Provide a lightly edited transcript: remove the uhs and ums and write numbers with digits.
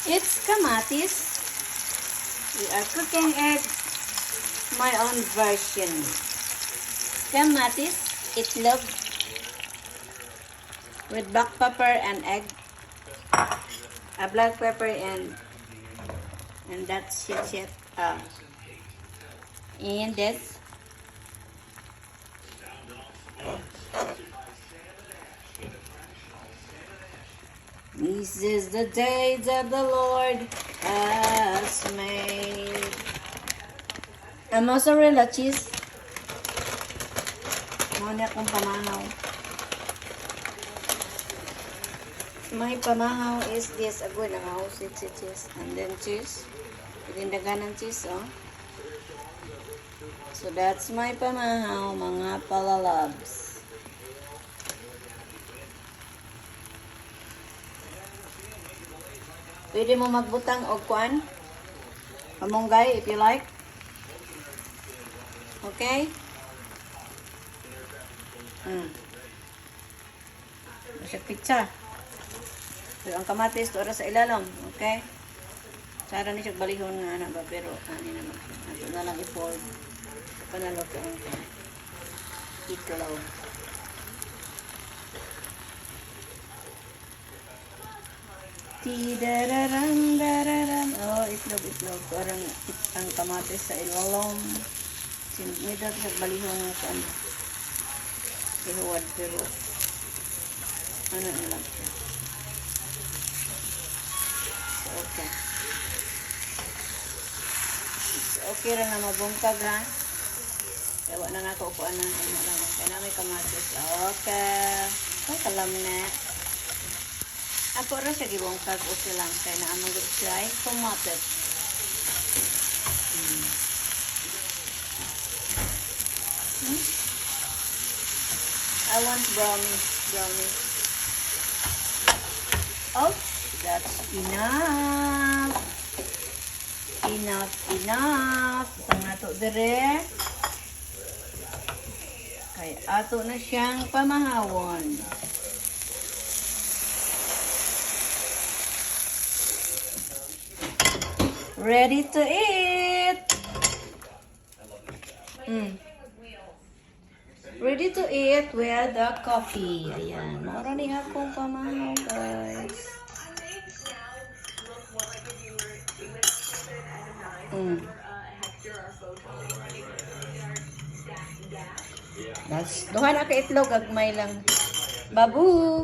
It's kamatis. We are cooking egg. My own version. Kamatis, itlog, with black pepper and egg. Black pepper and that's it. And this. This is the day that the Lord has made. And mozzarella cheese. Muna akong pamahaw. My pamahaw is this. Agoy na house. It's cheese. And then cheese. Pindagan ng cheese, oh. So that's my pamahaw, mga palalabs. Pwede mo magbutang og kuan, pamunggay if you like. Okay? Masya pizza. Pero ang kamatis, ito sa ilalim. Okay? Sara ni siya balihon nga na ba, pero ani naman. Ito na lang i-fold. Panalo ko ang itlog. Tidararam, dararam. Oh, itlog. Parang ang kamatis sa ilalom. May dati sa balihon nga sa ano. Ihuwad, pero ano na lang siya. So, okay. Okay rin na mabungkag, ha? Ewa na nga ko upuan na. Kaya na may kamatis. Okay. Ay, kalam na. Ako rin siya gibungkag. Okay lang. Kaya na amang good try. Kamatis. I want brownie. Oh, that's enough. Enough. Itang nato dire. Kaya ato na siyang pamahawon. Ready to eat. Ready to eat with the coffee. Ayan. Marami akong pamahaw, guys. Duha na ka itlog, agmay lang. Babu!